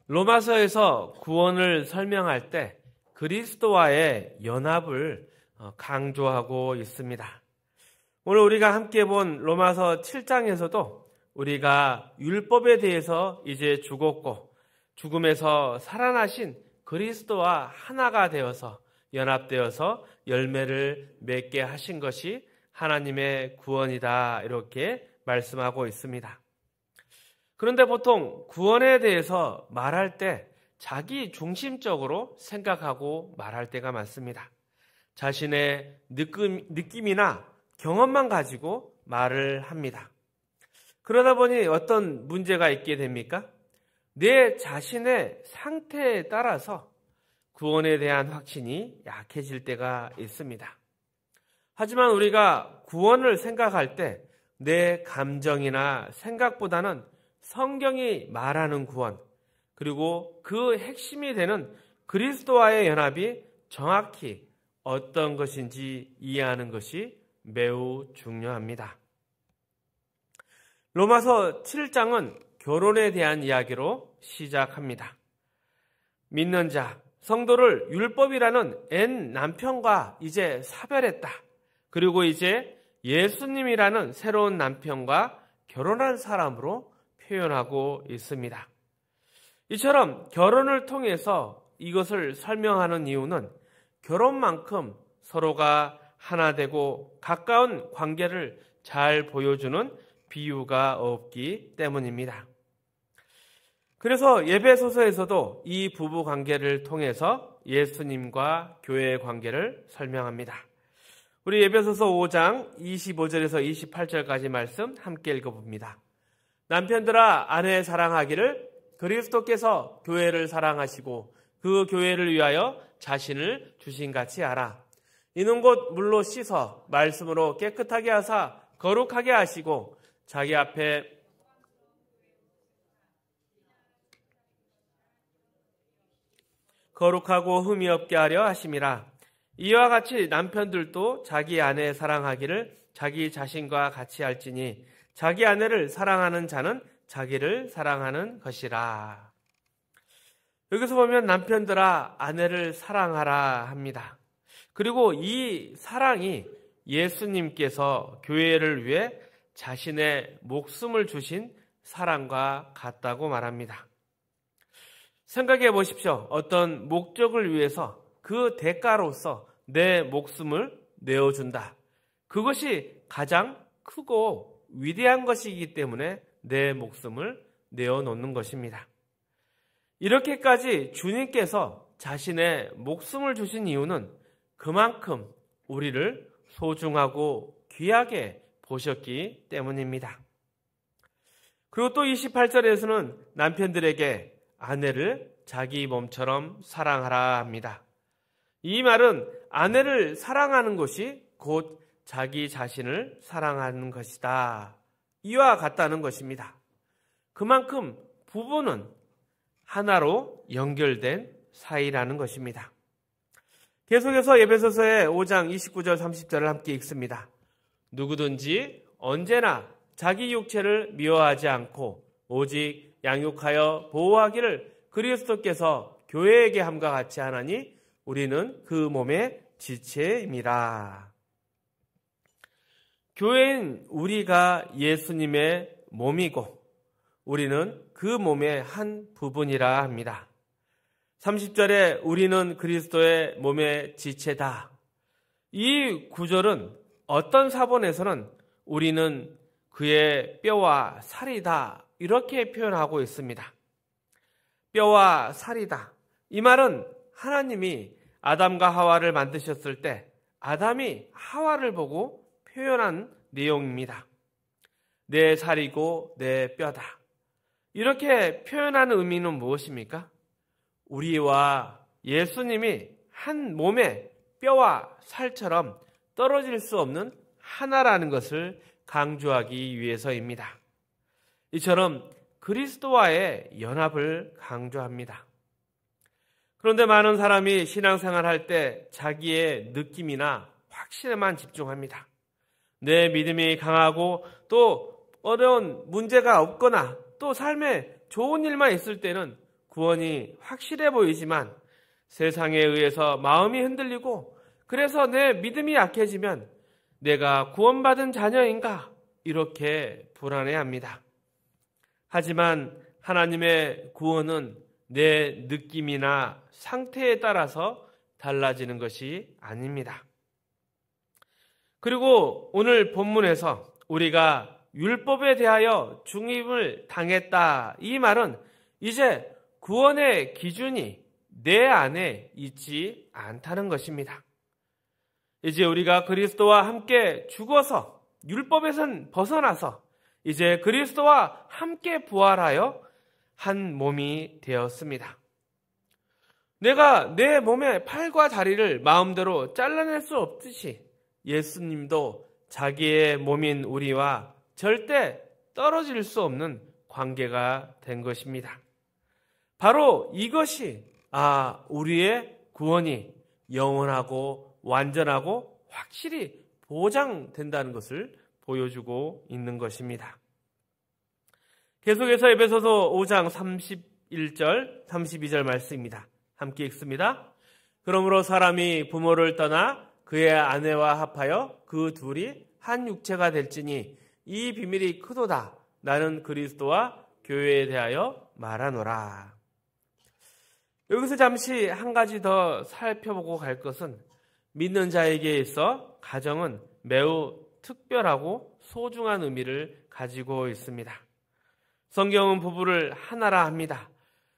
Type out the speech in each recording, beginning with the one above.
로마서에서 구원을 설명할 때 그리스도와의 연합을 강조하고 있습니다. 오늘 우리가 함께 본 로마서 7장에서도 우리가 율법에 대해서 이제 죽었고 죽음에서 살아나신 그리스도와 하나가 되어서 연합되어서 열매를 맺게 하신 것이 하나님의 구원이다, 이렇게 말씀하고 있습니다. 그런데 보통 구원에 대해서 말할 때 자기 중심적으로 생각하고 말할 때가 많습니다. 자신의 느낌이나 경험만 가지고 말을 합니다. 그러다 보니 어떤 문제가 있게 됩니까? 내 자신의 상태에 따라서 구원에 대한 확신이 약해질 때가 있습니다. 하지만 우리가 구원을 생각할 때 내 감정이나 생각보다는 성경이 말하는 구원, 그리고 그 핵심이 되는 그리스도와의 연합이 정확히 어떤 것인지 이해하는 것이 매우 중요합니다. 로마서 7장은 결혼에 대한 이야기로 시작합니다. 믿는 자, 성도를 율법이라는 옛 남편과 이제 사별했다. 그리고 이제 예수님이라는 새로운 남편과 결혼한 사람으로 표현하고 있습니다. 이처럼 결혼을 통해서 이것을 설명하는 이유는 결혼만큼 서로가 하나 되고 가까운 관계를 잘 보여주는 비유가 없기 때문입니다. 그래서 예배소서에서도 이 부부 관계를 통해서 예수님과 교회의 관계를 설명합니다. 우리 예배소서 5장 25절에서 28절까지 말씀 함께 읽어봅니다. 남편들아, 아내 사랑하기를 그리스도께서 교회를 사랑하시고 그 교회를 위하여 자신을 주신 같이 하라. 이는 곧 물로 씻어 말씀으로 깨끗하게 하사 거룩하게 하시고 자기 앞에 거룩하고 흠이 없게 하려 하심이라. 이와 같이 남편들도 자기 아내 사랑하기를 자기 자신과 같이 할지니 자기 아내를 사랑하는 자는 자기를 사랑하는 것이라. 여기서 보면 남편들아, 아내를 사랑하라 합니다. 그리고 이 사랑이 예수님께서 교회를 위해 자신의 목숨을 주신 사랑과 같다고 말합니다. 생각해 보십시오. 어떤 목적을 위해서 그 대가로서 내 목숨을 내어준다. 그것이 가장 크고 위대한 것이기 때문에 내 목숨을 내어놓는 것입니다. 이렇게까지 주님께서 자신의 목숨을 주신 이유는 그만큼 우리를 소중하고 귀하게 보셨기 때문입니다. 그리고 또 28절에서는 남편들에게 아내를 자기 몸처럼 사랑하라 합니다. 이 말은 아내를 사랑하는 것이 곧 자기 자신을 사랑하는 것이다. 이와 같다는 것입니다. 그만큼 부부는 하나로 연결된 사이라는 것입니다. 계속해서 에베소서의 5장 29절 30절을 함께 읽습니다. 누구든지 언제나 자기 육체를 미워하지 않고 오직 양육하여 보호하기를 그리스도께서 교회에게 함과 같이 하나니 우리는 그 몸의 지체임이라. 교회인 우리가 예수님의 몸이고 우리는 그 몸의 한 부분이라 합니다. 30절에 우리는 그리스도의 몸의 지체다. 이 구절은 어떤 사본에서는 우리는 그의 뼈와 살이다, 이렇게 표현하고 있습니다. 뼈와 살이다. 이 말은 하나님이 아담과 하와를 만드셨을 때 아담이 하와를 보고 표현한 내용입니다. 내 살이고 내 뼈다. 이렇게 표현하는 의미는 무엇입니까? 우리와 예수님이 한 몸의 뼈와 살처럼 떨어질 수 없는 하나라는 것을 강조하기 위해서입니다. 이처럼 그리스도와의 연합을 강조합니다. 그런데 많은 사람이 신앙생활할 때 자기의 느낌이나 확신에만 집중합니다. 내 믿음이 강하고 또 어려운 문제가 없거나 또 삶에 좋은 일만 있을 때는 구원이 확실해 보이지만 세상에 의해서 마음이 흔들리고 그래서 내 믿음이 약해지면 내가 구원받은 자녀인가 이렇게 불안해합니다. 하지만 하나님의 구원은 내 느낌이나 상태에 따라서 달라지는 것이 아닙니다. 그리고 오늘 본문에서 우리가 율법에 대하여 중임을 당했다 이 말은 이제 구원의 기준이 내 안에 있지 않다는 것입니다. 이제 우리가 그리스도와 함께 죽어서 율법에선 벗어나서 이제 그리스도와 함께 부활하여 한 몸이 되었습니다. 내가 내 몸의 팔과 다리를 마음대로 잘라낼 수 없듯이 예수님도 자기의 몸인 우리와 절대 떨어질 수 없는 관계가 된 것입니다. 바로 이것이 우리의 구원이 영원하고 완전하고 확실히 보장된다는 것을 보여주고 있는 것입니다. 계속해서 에베소서 5장 31절, 32절 말씀입니다. 함께 읽습니다. 그러므로 사람이 부모를 떠나 그의 아내와 합하여 그 둘이 한 육체가 될지니 이 비밀이 크도다. 나는 그리스도와 교회에 대하여 말하노라. 여기서 잠시 한 가지 더 살펴보고 갈 것은 믿는 자에게 있어 가정은 매우 특별하고 소중한 의미를 가지고 있습니다. 성경은 부부를 하나라 합니다.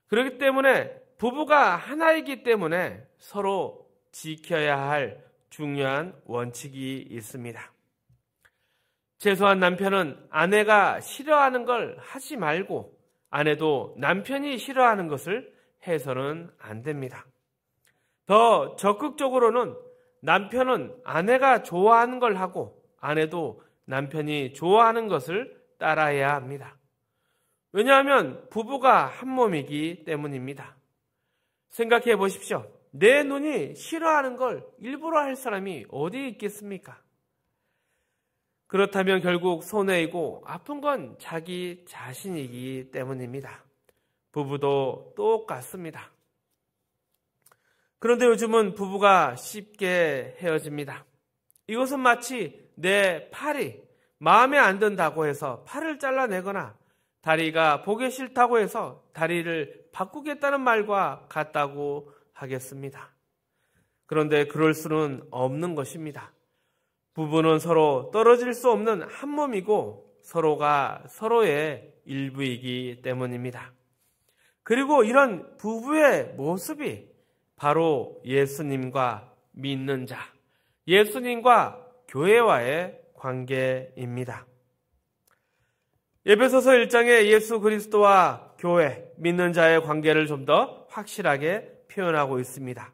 그렇기 때문에 부부가 하나이기 때문에 서로 지켜야 할 중요한 원칙이 있습니다. 최소한 남편은 아내가 싫어하는 걸 하지 말고 아내도 남편이 싫어하는 것을 해서는 안 됩니다. 더 적극적으로는 남편은 아내가 좋아하는 걸 하고 아내도 남편이 좋아하는 것을 따라해야 합니다. 왜냐하면 부부가 한 몸이기 때문입니다. 생각해 보십시오. 내 눈이 싫어하는 걸 일부러 할 사람이 어디 있겠습니까? 그렇다면 결국 손해이고 아픈 건 자기 자신이기 때문입니다. 부부도 똑같습니다. 그런데 요즘은 부부가 쉽게 헤어집니다. 이것은 마치 내 팔이 마음에 안 든다고 해서 팔을 잘라내거나 다리가 보기 싫다고 해서 다리를 바꾸겠다는 말과 같다고 하겠습니다. 그런데 그럴 수는 없는 것입니다. 부부는 서로 떨어질 수 없는 한 몸이고 서로가 서로의 일부이기 때문입니다. 그리고 이런 부부의 모습이 바로 예수님과 믿는 자, 예수님과 교회와의 관계입니다. 에베소서 1장에 예수 그리스도와 교회, 믿는 자의 관계를 좀 더 확실하게 표현하고 있습니다.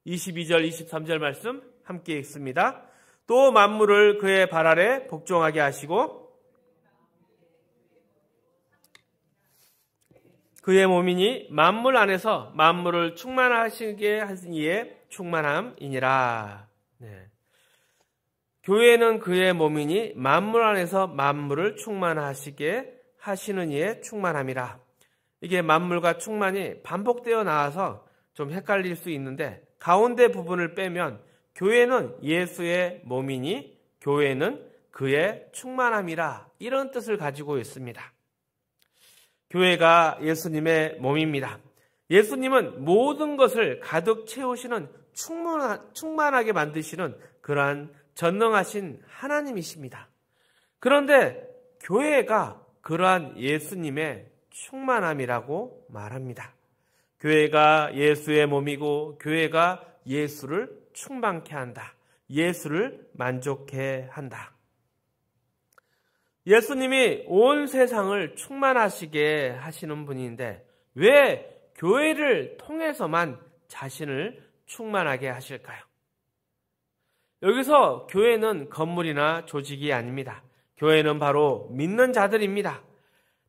22절, 23절 말씀 함께 읽습니다. 또 만물을 그의 발 아래 복종하게 하시고 그의 몸이니 만물 안에서 만물을 충만하시게 하신 이의 충만함이니라. 네. 교회는 그의 몸이니 만물 안에서 만물을 충만하시게 하시는 이의 충만함이라. 이게 만물과 충만이 반복되어 나와서 좀 헷갈릴 수 있는데 가운데 부분을 빼면 교회는 예수의 몸이니 교회는 그의 충만함이라 이런 뜻을 가지고 있습니다. 교회가 예수님의 몸입니다. 예수님은 모든 것을 가득 채우시는 충만하게 만드시는 그러한 전능하신 하나님이십니다. 그런데 교회가 그러한 예수님의 충만함이라고 말합니다. 교회가 예수의 몸이고 교회가 예수를 충만케 한다. 예수를 만족해 한다. 예수님이 온 세상을 충만하시게 하시는 분인데 왜 교회를 통해서만 자신을 충만하게 하실까요? 여기서 교회는 건물이나 조직이 아닙니다. 교회는 바로 믿는 자들입니다.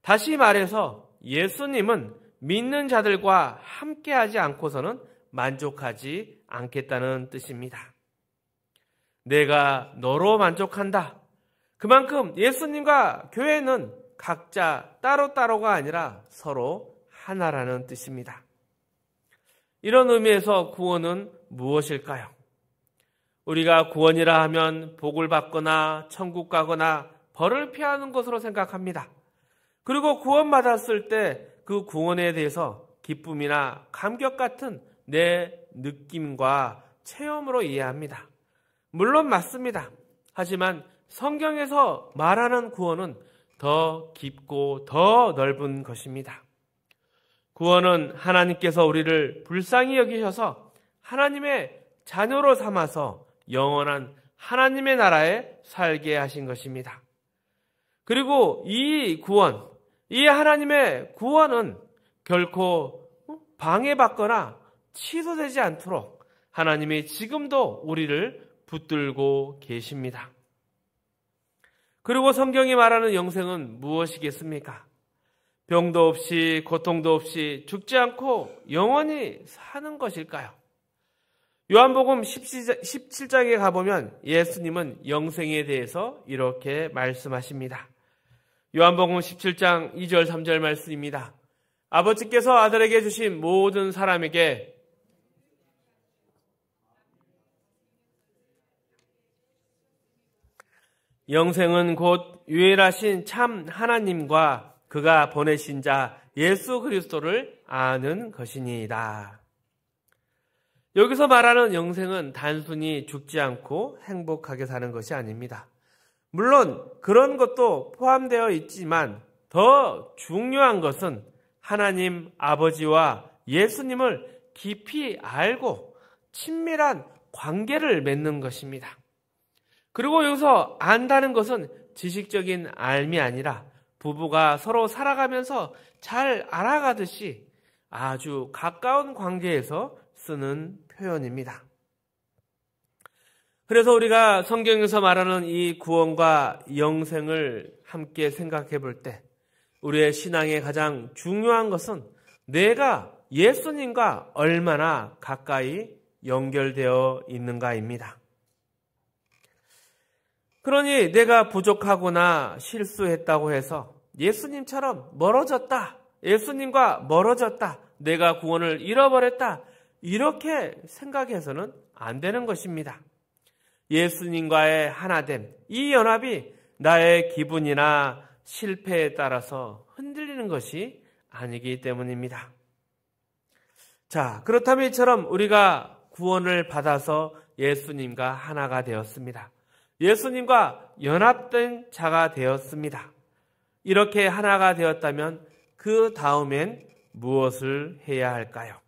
다시 말해서 예수님은 믿는 자들과 함께하지 않고서는 만족하지 않겠다는 뜻입니다. 내가 너로 만족한다. 그만큼 예수님과 교회는 각자 따로따로가 아니라 서로 하나라는 뜻입니다. 이런 의미에서 구원은 무엇일까요? 우리가 구원이라 하면 복을 받거나 천국 가거나 벌을 피하는 것으로 생각합니다. 그리고 구원받았을 때 그 구원에 대해서 기쁨이나 감격 같은 내 느낌과 체험으로 이해합니다. 물론 맞습니다. 하지만 성경에서 말하는 구원은 더 깊고 더 넓은 것입니다. 구원은 하나님께서 우리를 불쌍히 여기셔서 하나님의 자녀로 삼아서 영원한 하나님의 나라에 살게 하신 것입니다. 그리고 이 구원, 이 하나님의 구원은 결코 방해받거나 취소되지 않도록 하나님이 지금도 우리를 붙들고 계십니다. 그리고 성경이 말하는 영생은 무엇이겠습니까? 병도 없이 고통도 없이 죽지 않고 영원히 사는 것일까요? 요한복음 17장에 가보면 예수님은 영생에 대해서 이렇게 말씀하십니다. 요한복음 17장 2절 3절 말씀입니다. 아버지께서 아들에게 주신 모든 사람에게 영생은 곧 유일하신 참 하나님과 그가 보내신 자 예수 그리스도를 아는 것이니이다. 여기서 말하는 영생은 단순히 죽지 않고 행복하게 사는 것이 아닙니다. 물론 그런 것도 포함되어 있지만 더 중요한 것은 하나님 아버지와 예수님을 깊이 알고 친밀한 관계를 맺는 것입니다. 그리고 여기서 안다는 것은 지식적인 알미 아니라 부부가 서로 살아가면서 잘 알아가듯이 아주 가까운 관계에서 쓰는 표현입니다. 그래서 우리가 성경에서 말하는 이 구원과 영생을 함께 생각해 볼 때 우리의 신앙의 가장 중요한 것은 내가 예수님과 얼마나 가까이 연결되어 있는가입니다. 그러니 내가 부족하거나 실수했다고 해서 예수님처럼 멀어졌다, 예수님과 멀어졌다, 내가 구원을 잃어버렸다 이렇게 생각해서는 안 되는 것입니다. 예수님과의 하나됨, 이 연합이 나의 기분이나 실패에 따라서 흔들리는 것이 아니기 때문입니다. 자, 그렇다면 이처럼 우리가 구원을 받아서 예수님과 하나가 되었습니다. 예수님과 연합된 자가 되었습니다. 이렇게 하나가 되었다면 그 다음엔 무엇을 해야 할까요?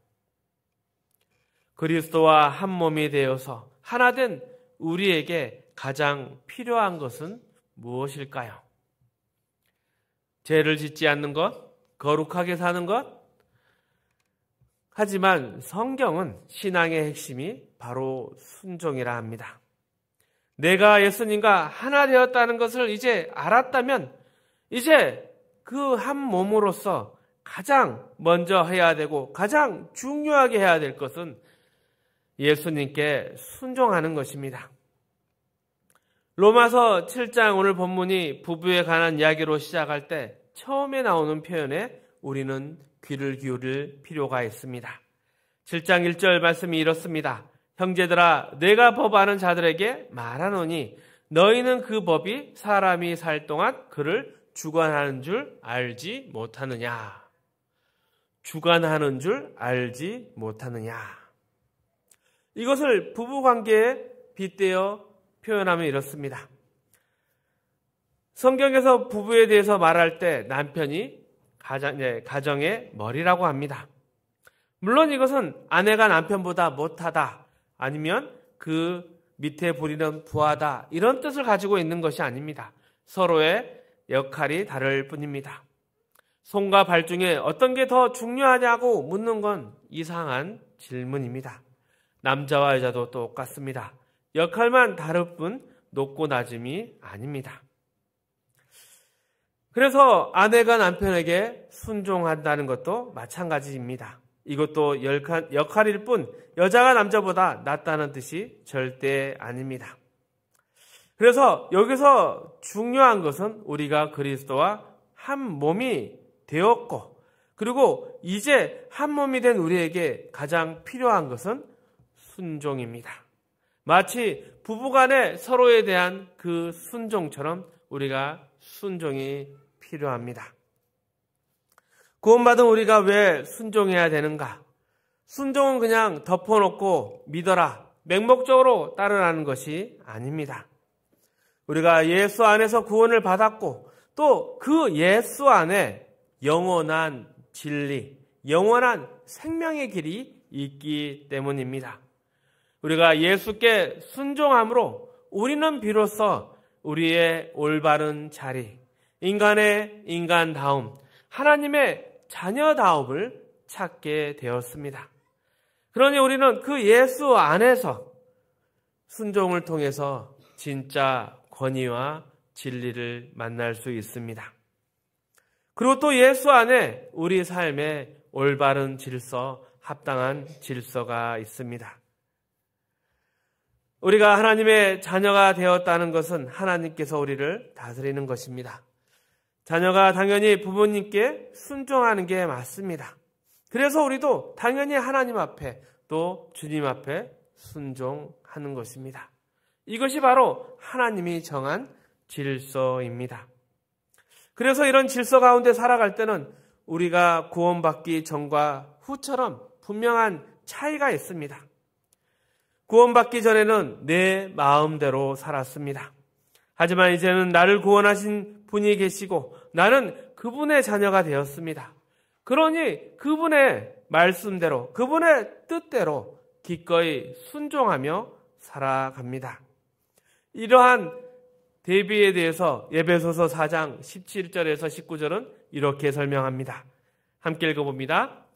그리스도와 한 몸이 되어서 하나된 우리에게 가장 필요한 것은 무엇일까요? 죄를 짓지 않는 것, 거룩하게 사는 것? 하지만 성경은 신앙의 핵심이 바로 순종이라 합니다. 내가 예수님과 하나 되었다는 것을 이제 알았다면 이제 그 한 몸으로서 가장 먼저 해야 되고 가장 중요하게 해야 될 것은 예수님께 순종하는 것입니다. 로마서 7장 오늘 본문이 부부에 관한 이야기로 시작할 때 처음에 나오는 표현에 우리는 귀를 기울일 필요가 있습니다. 7장 1절 말씀이 이렇습니다. 형제들아 내가 법하는 자들에게 말하노니 너희는 그 법이 사람이 살 동안 그를 주관하는 줄 알지 못하느냐. 주관하는 줄 알지 못하느냐. 이것을 부부관계에 빗대어 표현하면 이렇습니다. 성경에서 부부에 대해서 말할 때 남편이 가정의 머리라고 합니다. 물론 이것은 아내가 남편보다 못하다 아니면 그 밑에 부리는 부하다 이런 뜻을 가지고 있는 것이 아닙니다. 서로의 역할이 다를 뿐입니다. 손과 발 중에 어떤 게 더 중요하냐고 묻는 건 이상한 질문입니다. 남자와 여자도 똑같습니다. 역할만 다를 뿐 높고 낮음이 아닙니다. 그래서 아내가 남편에게 순종한다는 것도 마찬가지입니다. 이것도 역할일 뿐 여자가 남자보다 낫다는 뜻이 절대 아닙니다. 그래서 여기서 중요한 것은 우리가 그리스도와 한 몸이 되었고 그리고 이제 한 몸이 된 우리에게 가장 필요한 것은 순종입니다. 마치 부부간에 서로에 대한 그 순종처럼 우리가 순종이 필요합니다. 구원받은 우리가 왜 순종해야 되는가? 순종은 그냥 덮어놓고 믿어라, 맹목적으로 따르라는 것이 아닙니다. 우리가 예수 안에서 구원을 받았고 또 그 예수 안에 영원한 진리, 영원한 생명의 길이 있기 때문입니다. 우리가 예수께 순종함으로 우리는 비로소 우리의 올바른 자리, 인간의 인간다움, 하나님의 자녀다움을 찾게 되었습니다. 그러니 우리는 그 예수 안에서 순종을 통해서 진짜 권위와 진리를 만날 수 있습니다. 그리고 또 예수 안에 우리 삶에 올바른 질서, 합당한 질서가 있습니다. 우리가 하나님의 자녀가 되었다는 것은 하나님께서 우리를 다스리는 것입니다. 자녀가 당연히 부모님께 순종하는 게 맞습니다. 그래서 우리도 당연히 하나님 앞에 또 주님 앞에 순종하는 것입니다. 이것이 바로 하나님이 정한 질서입니다. 그래서 이런 질서 가운데 살아갈 때는 우리가 구원받기 전과 후처럼 분명한 차이가 있습니다. 구원받기 전에는 내 마음대로 살았습니다. 하지만 이제는 나를 구원하신 분이 계시고 나는 그분의 자녀가 되었습니다. 그러니 그분의 말씀대로, 그분의 뜻대로 기꺼이 순종하며 살아갑니다. 이러한 대비에 대해서 에베소서 4장 17절에서 19절은 이렇게 설명합니다. 함께 읽어봅니다.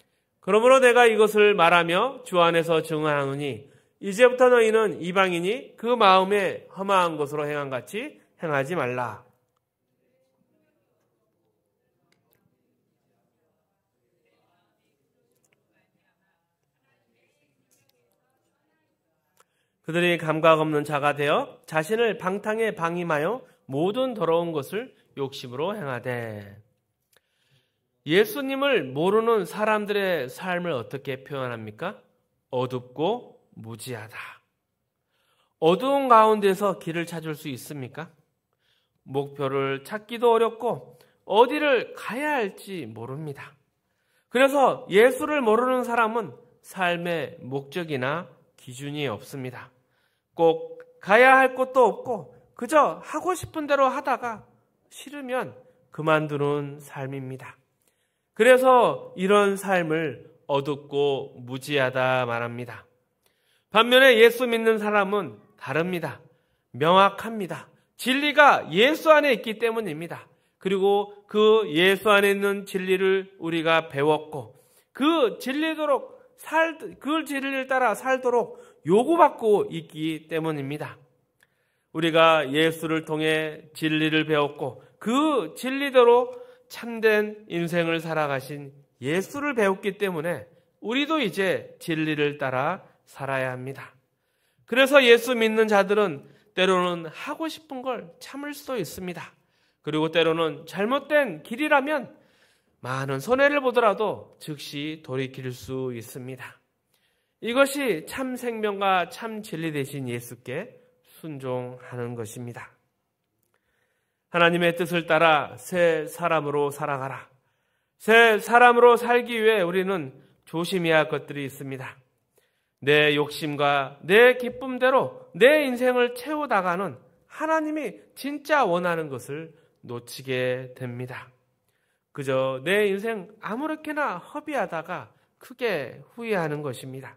그러므로 내가 이것을 말하며 주 안에서 증언하노니 이제부터 너희는 이방인이 그 마음에 허망한 것으로 행함같이 행하지 말라. 그들이 감각 없는 자가 되어 자신을 방탕에 방임하여 모든 더러운 것을 욕심으로 행하되. 예수님을 모르는 사람들의 삶을 어떻게 표현합니까? 어둡고 무지하다. 어두운 가운데서 길을 찾을 수 있습니까? 목표를 찾기도 어렵고 어디를 가야 할지 모릅니다. 그래서 예수를 모르는 사람은 삶의 목적이나 기준이 없습니다. 꼭 가야 할 곳도 없고 그저 하고 싶은 대로 하다가 싫으면 그만두는 삶입니다. 그래서 이런 삶을 어둡고 무지하다 말합니다. 반면에 예수 믿는 사람은 다릅니다. 명확합니다. 진리가 예수 안에 있기 때문입니다. 그리고 그 예수 안에 있는 진리를 우리가 배웠고 그 진리를 따라 살도록 요구받고 있기 때문입니다. 우리가 예수를 통해 진리를 배웠고 그 진리대로 참된 인생을 살아가신 예수를 배웠기 때문에 우리도 이제 진리를 따라 살아야 합니다. 그래서 예수 믿는 자들은 때로는 하고 싶은 걸 참을 수도 있습니다. 그리고 때로는 잘못된 길이라면 많은 손해를 보더라도 즉시 돌이킬 수 있습니다. 이것이 참 생명과 참 진리 되신 예수께 순종하는 것입니다. 하나님의 뜻을 따라 새 사람으로 살아가라. 새 사람으로 살기 위해 우리는 조심해야 할 것들이 있습니다. 내 욕심과 내 기쁨대로 내 인생을 채우다가는 하나님이 진짜 원하는 것을 놓치게 됩니다. 그저 내 인생 아무렇게나 허비하다가 크게 후회하는 것입니다.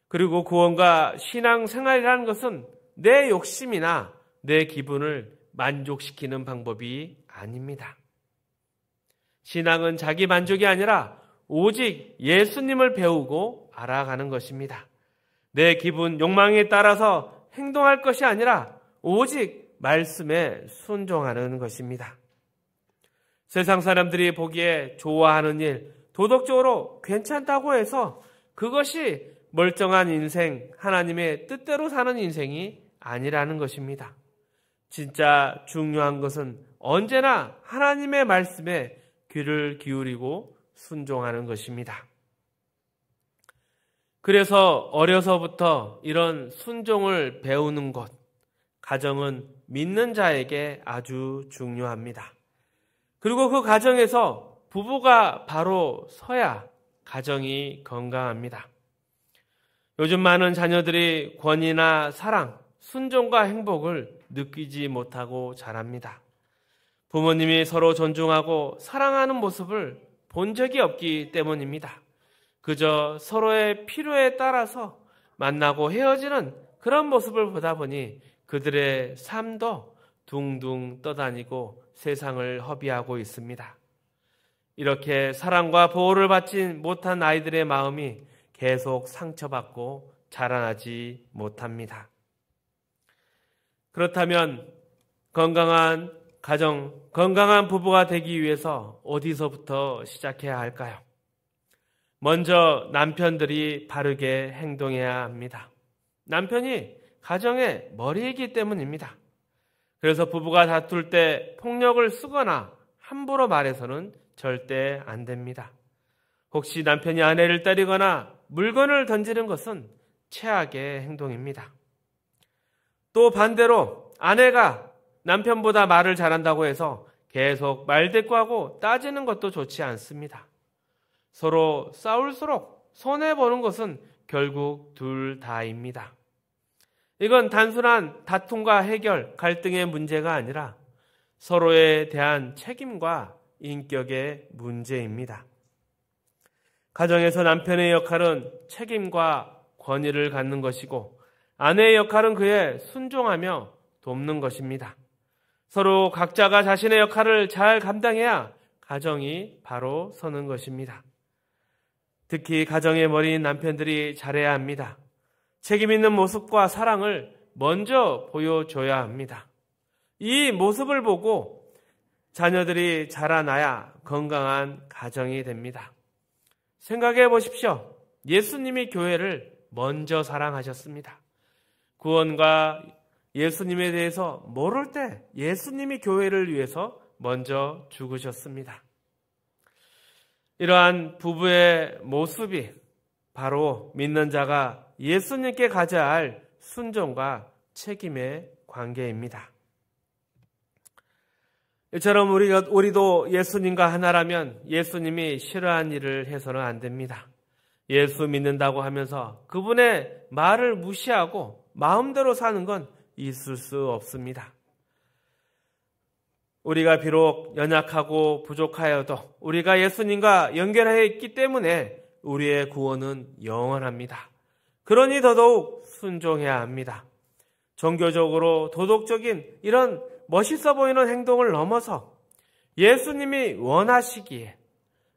그리고 구원과 신앙생활이라는 것은 내 욕심이나 내 기분을 만족시키는 방법이 아닙니다. 신앙은 자기 만족이 아니라 오직 예수님을 배우고 알아가는 것입니다. 내 기분, 욕망에 따라서 행동할 것이 아니라 오직 말씀에 순종하는 것입니다. 세상 사람들이 보기에 좋아하는 일, 도덕적으로 괜찮다고 해서 그것이 멀쩡한 인생, 하나님의 뜻대로 사는 인생이 아니라는 것입니다. 진짜 중요한 것은 언제나 하나님의 말씀에 귀를 기울이고 순종하는 것입니다. 그래서 어려서부터 이런 순종을 배우는 것, 가정은 믿는 자에게 아주 중요합니다. 그리고 그 가정에서 부부가 바로 서야 가정이 건강합니다. 요즘 많은 자녀들이 권위나 사랑, 순종과 행복을 느끼지 못하고 자랍니다. 부모님이 서로 존중하고 사랑하는 모습을 본 적이 없기 때문입니다. 그저 서로의 필요에 따라서 만나고 헤어지는 그런 모습을 보다 보니 그들의 삶도 둥둥 떠다니고 세상을 허비하고 있습니다. 이렇게 사랑과 보호를 받지 못한 아이들의 마음이 계속 상처받고 자라나지 못합니다. 그렇다면 건강한 가정, 건강한 부부가 되기 위해서 어디서부터 시작해야 할까요? 먼저 남편들이 바르게 행동해야 합니다. 남편이 가정의 머리이기 때문입니다. 그래서 부부가 다툴 때 폭력을 쓰거나 함부로 말해서는 절대 안 됩니다. 혹시 남편이 아내를 때리거나 물건을 던지는 것은 최악의 행동입니다. 또 반대로 아내가 남편보다 말을 잘한다고 해서 계속 말대꾸하고 따지는 것도 좋지 않습니다. 서로 싸울수록 손해보는 것은 결국 둘 다입니다. 이건 단순한 다툼과 해결, 갈등의 문제가 아니라 서로에 대한 책임과 인격의 문제입니다. 가정에서 남편의 역할은 책임과 권위를 갖는 것이고 아내의 역할은 그에 순종하며 돕는 것입니다. 서로 각자가 자신의 역할을 잘 감당해야 가정이 바로 서는 것입니다. 특히 가정의 머리인 남편들이 잘해야 합니다. 책임 있는 모습과 사랑을 먼저 보여줘야 합니다. 이 모습을 보고 자녀들이 자라나야 건강한 가정이 됩니다. 생각해 보십시오. 예수님이 교회를 먼저 사랑하셨습니다. 구원과 예수님에 대해서 모를 때 예수님이 교회를 위해서 먼저 죽으셨습니다. 이러한 부부의 모습이 바로 믿는 자가 예수님께 가져야 할 순종과 책임의 관계입니다. 이처럼 우리도 예수님과 하나라면 예수님이 싫어하는 일을 해서는 안 됩니다. 예수 믿는다고 하면서 그분의 말을 무시하고 마음대로 사는 건 있을 수 없습니다. 우리가 비록 연약하고 부족하여도 우리가 예수님과 연결해 있기 때문에 우리의 구원은 영원합니다. 그러니 더더욱 순종해야 합니다. 종교적으로 도덕적인 이런 멋있어 보이는 행동을 넘어서 예수님이 원하시기에,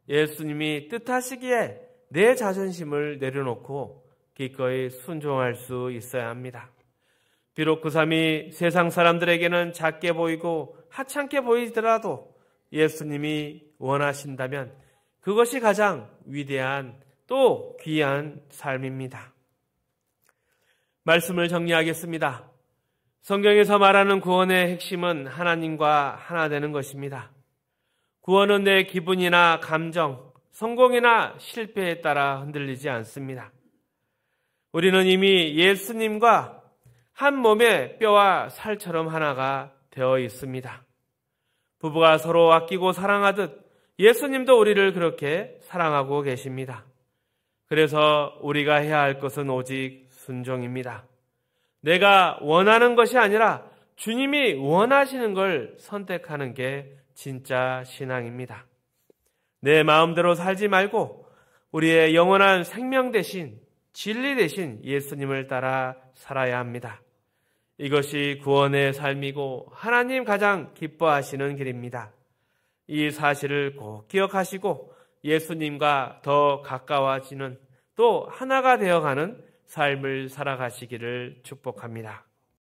예수님이 뜻하시기에 내 자존심을 내려놓고 기꺼이 순종할 수 있어야 합니다. 비록 그 삶이 세상 사람들에게는 작게 보이고 하찮게 보이더라도 예수님이 원하신다면 그것이 가장 위대한 또 귀한 삶입니다. 말씀을 정리하겠습니다. 성경에서 말하는 구원의 핵심은 하나님과 하나 되는 것입니다. 구원은 내 기분이나 감정, 성공이나 실패에 따라 흔들리지 않습니다. 우리는 이미 예수님과 한 몸의 뼈와 살처럼 하나가 되어 있습니다. 부부가 서로 아끼고 사랑하듯 예수님도 우리를 그렇게 사랑하고 계십니다. 그래서 우리가 해야 할 것은 오직 순종입니다. 내가 원하는 것이 아니라 주님이 원하시는 걸 선택하는 게 진짜 신앙입니다. 내 마음대로 살지 말고 우리의 영원한 생명 대신 진리 대신 예수님을 따라 살아야 합니다. 이것이 구원의 삶이고 하나님 가장 기뻐하시는 길입니다. 이 사실을 꼭 기억하시고 예수님과 더 가까워지는 또 하나가 되어가는 삶을 살아가시기를 축복합니다.